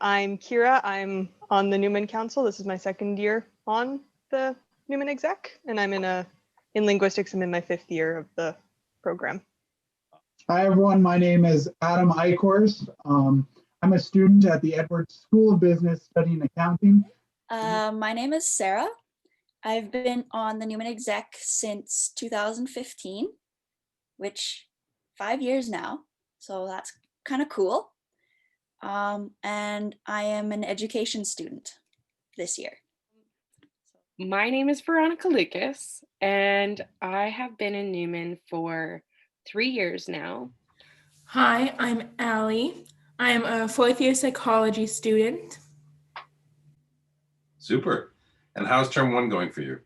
I'm Kiera. I'm on the Newman Council. This is my second year on the Newman Exec, and I'm in linguistics. I'm in my 5th year of the program. Hi, everyone. My name is Adam Eichhorst. I'm a student at the Edwards School of Business studying accounting. My name is Sarah. I've been on the Newman Exec since 2015, which 5 years now. So that's kind of cool. And I am an education student this year. My name is Veronica Lucas, and I have been in Newman for 3 years now. Hi, I'm Allie. I am a 4th year psychology student. Super. And how's term 1 going for you?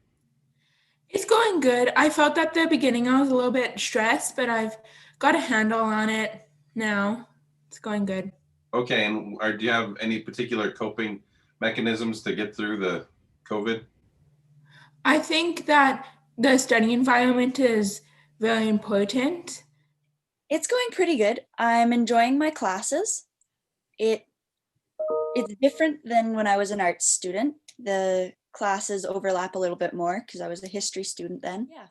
It's going good. I felt at the beginning I was a little bit stressed, but I've got a handle on it now. It's going good. Okay, and do you have any particular coping mechanisms to get through the COVID? I think that the study environment is very important. It's going pretty good. I'm enjoying my classes. It's different than when I was an arts student. The classes overlap a little bit more because I was a history student then. Yeah.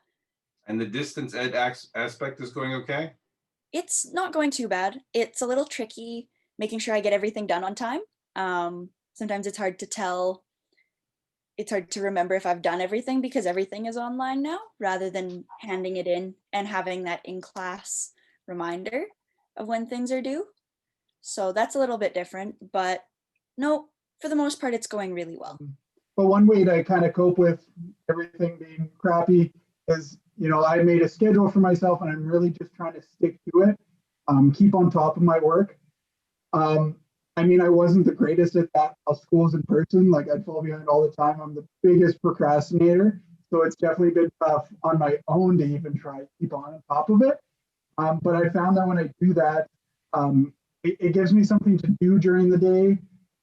And the distance ed aspect is going okay? It's not going too bad. It's a little tricky making sure I get everything done on time. Sometimes it's hard to tell. It's hard to remember if I've done everything because everything is online now rather than handing it in and having that in-class reminder of when things are due. So that's a little bit different, but no, for the most part, it's going really well. But one way to kind of cope with everything being crappy is, I made a schedule for myself and I'm really just trying to stick to it, keep on top of my work. I wasn't the greatest at that while school's in person. Like I'd fall behind all the time. I'm the biggest procrastinator. So it's definitely been tough on my own to even try to keep on top of it. But I found that when I do that, it gives me something to do during the day.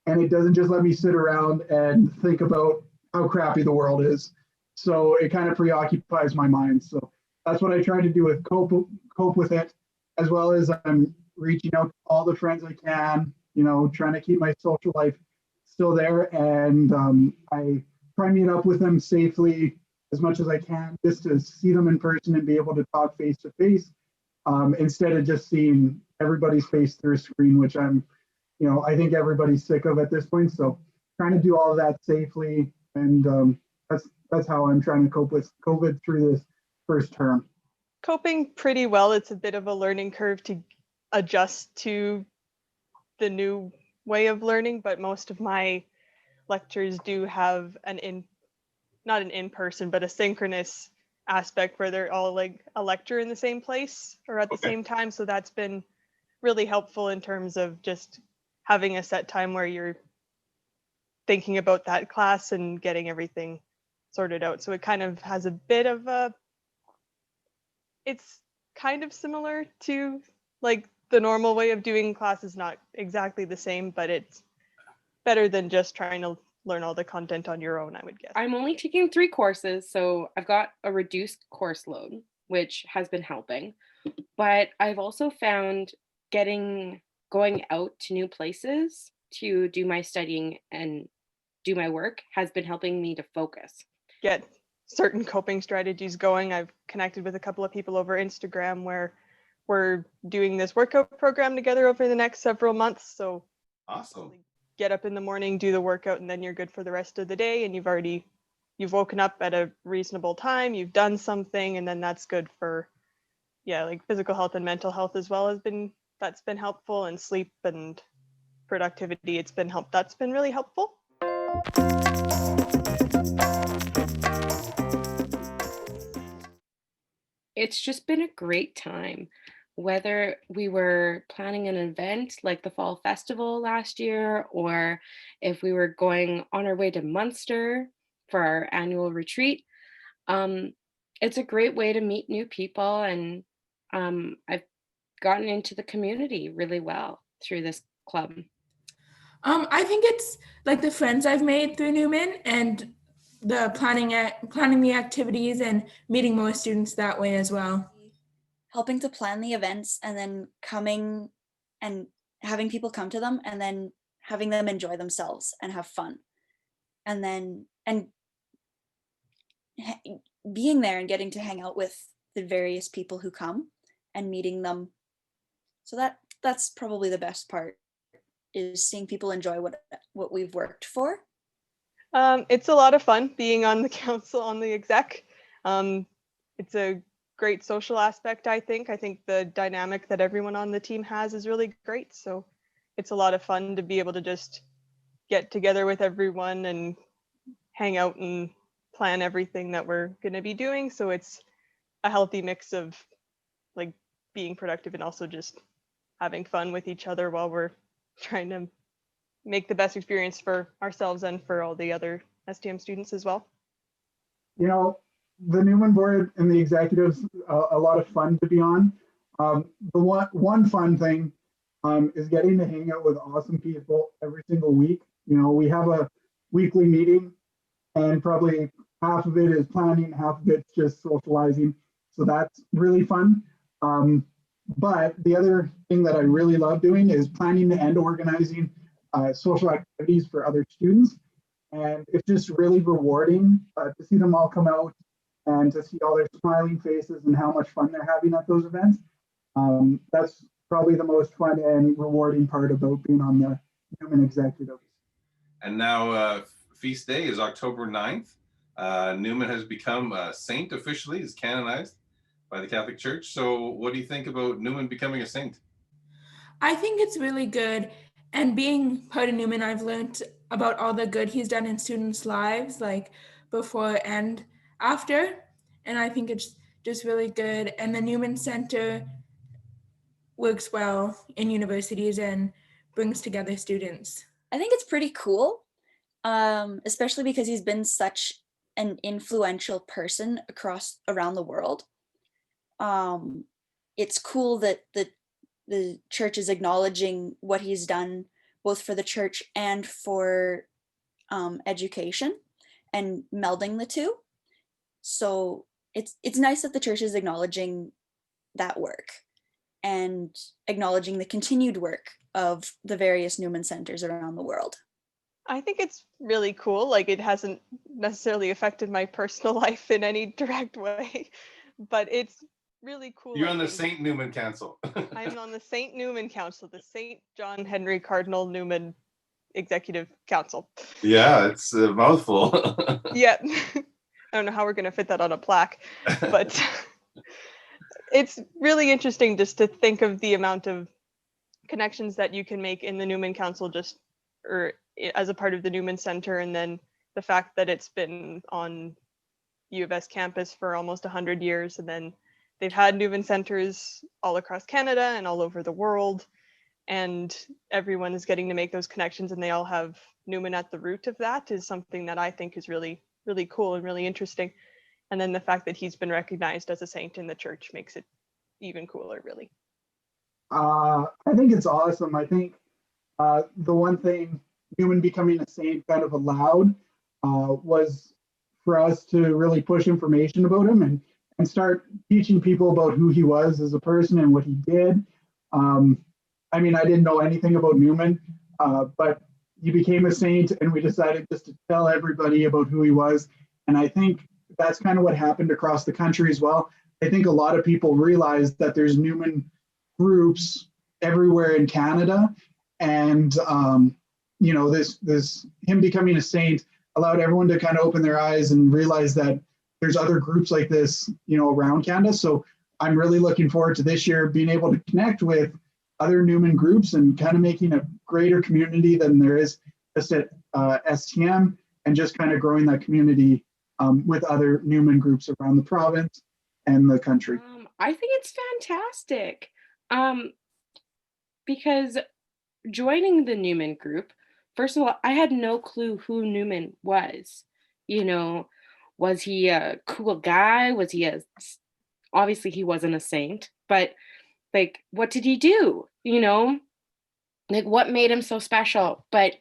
And it doesn't just let me sit around and think about how crappy the world is. So it kind of preoccupies my mind. So that's what I try to do with cope with it, as well as I'm reaching out to all the friends I can, trying to keep my social life still there. And I try to meet up with them safely as much as I can, just to see them in person and be able to talk face to face, instead of just seeing everybody's face through a screen, which I think everybody's sick of at this point. So trying to do all of that safely. And that's how I'm trying to cope with COVID through this first term. Coping pretty well. It's a bit of a learning curve to adjust to the new way of learning, but most of my lectures do have not an in-person, but a synchronous aspect where they're all like a lecture in the same place or at the same time. So that's been really helpful in terms of just having a set time where you're thinking about that class and getting everything sorted out. So it kind of has a bit of it's kind of similar to like the normal way of doing classes, not exactly the same, but it's better than just trying to learn all the content on your own, I would guess. I'm only taking 3 courses, so I've got a reduced course load, which has been helping. But I've also found going out to new places to do my studying and do my work has been helping me to focus. Get certain coping strategies going. I've connected with a couple of people over Instagram where we're doing this workout program together over the next several months. So awesome. Get up in the morning, do the workout, and then you're good for the rest of the day. And you've woken up at a reasonable time, you've done something, and then that's good for like physical health and mental health as well that's been helpful, and sleep and productivity. That's been really helpful. It's just been a great time. Whether we were planning an event like the Fall Festival last year, or if we were going on our way to Munster for our annual retreat, it's a great way to meet new people. And I've gotten into the community really well through this club. I think it's like the friends I've made through Newman and the planning the activities and meeting more students that way as well. Helping to plan the events and then coming and having people come to them and then having them enjoy themselves and have fun. And then being there and getting to hang out with the various people who come and meeting them. So that's probably the best part, is seeing people enjoy what we've worked for. It's a lot of fun being on the council, on the exec. It's a great social aspect, I think. I think the dynamic that everyone on the team has is really great. So it's a lot of fun to be able to just get together with everyone and hang out and plan everything that we're going to be doing. So it's a healthy mix of like being productive and also just having fun with each other while we're trying to make the best experience for ourselves and for all the other STM students as well. You know, the Newman board and the executives, a lot of fun to be on. The one fun thing is getting to hang out with awesome people every single week. You know, we have a weekly meeting and probably half of it is planning, half of it's just socializing. So that's really fun. But the other thing that I really love doing is planning and organizing social activities for other students. And it's just really rewarding to see them all come out and to see all their smiling faces and how much fun they're having at those events. That's probably the most fun and rewarding part about being on the Newman Executives. And now feast day is October 9th. Newman has become a saint officially, is canonized by the Catholic Church. So what do you think about Newman becoming a saint? I think it's really good. And being part of Newman, I've learned about all the good he's done in students' lives, like before and after. And I think it's just really good. And the Newman Center works well in universities and brings together students. I think it's pretty cool, especially because he's been such an influential person around the world. It's cool that the church is acknowledging what he's done both for the church and for education and melding the two. So it's nice that the church is acknowledging that work and acknowledging the continued work of the various Newman centers around the world. I think it's really cool. Like, it hasn't necessarily affected my personal life in any direct way, but it's really cool. You're on the St. Newman Council. I'm on the St. Newman Council, the St. John Henry Cardinal Newman Executive Council. Yeah, it's a mouthful. Yeah. I don't know how we're going to fit that on a plaque, but it's really interesting just to think of the amount of connections that you can make in the Newman Council or as a part of the Newman Center, and then the fact that it's been on U of S campus for almost 100 years, and then they've had Newman centers all across Canada and all over the world, and everyone is getting to make those connections, and they all have Newman at the root of that is something that I think is really, really cool and really interesting. And then the fact that he's been recognized as a saint in the church makes it even cooler, really. I think it's awesome. I think the one thing Newman becoming a saint kind of allowed was for us to really push information about him and start teaching people about who he was as a person and what he did. I mean, I didn't know anything about Newman, but he became a saint and we decided just to tell everybody about who he was. And I think that's kind of what happened across the country as well. I think a lot of people realized that there's Newman groups everywhere in Canada. And, you know, this him becoming a saint allowed everyone to kind of open their eyes and realize that there's other groups like this, you know, around Canada. So I'm really looking forward to this year being able to connect with other Newman groups and kind of making a greater community than there is just at STM, and just kind of growing that community with other Newman groups around the province and the country. I think it's fantastic because joining the Newman group, first of all, I had no clue who Newman was. You know, was he a cool guy? Was he obviously he wasn't a saint, but like, what did he do? You know, like what made him so special? But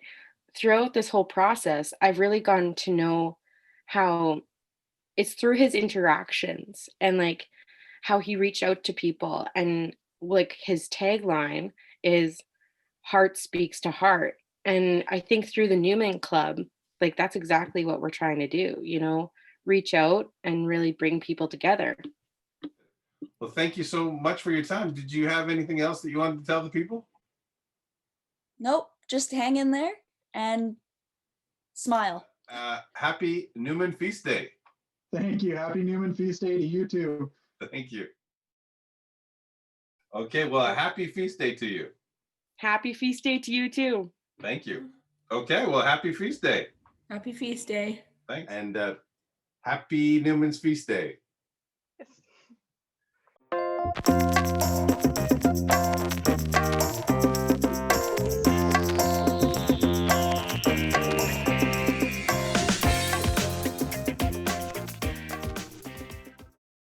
throughout this whole process, I've really gotten to know how it's through his interactions and like how he reached out to people, and like his tagline is heart speaks to heart. And I think through the Newman Club, like that's exactly what we're trying to do, you know, reach out and really bring people together. Well, thank you so much for your time. Did you have anything else that you wanted to tell the people? Nope, just hang in there and smile. Happy Newman Feast Day. Thank you. Happy Newman Feast Day to you too. Thank you. Okay, well, a happy feast day to you. Happy feast day to you too. Thank you. Okay, well, happy feast day. Happy feast day. Thanks. And happy Newman's Feast Day. Yes.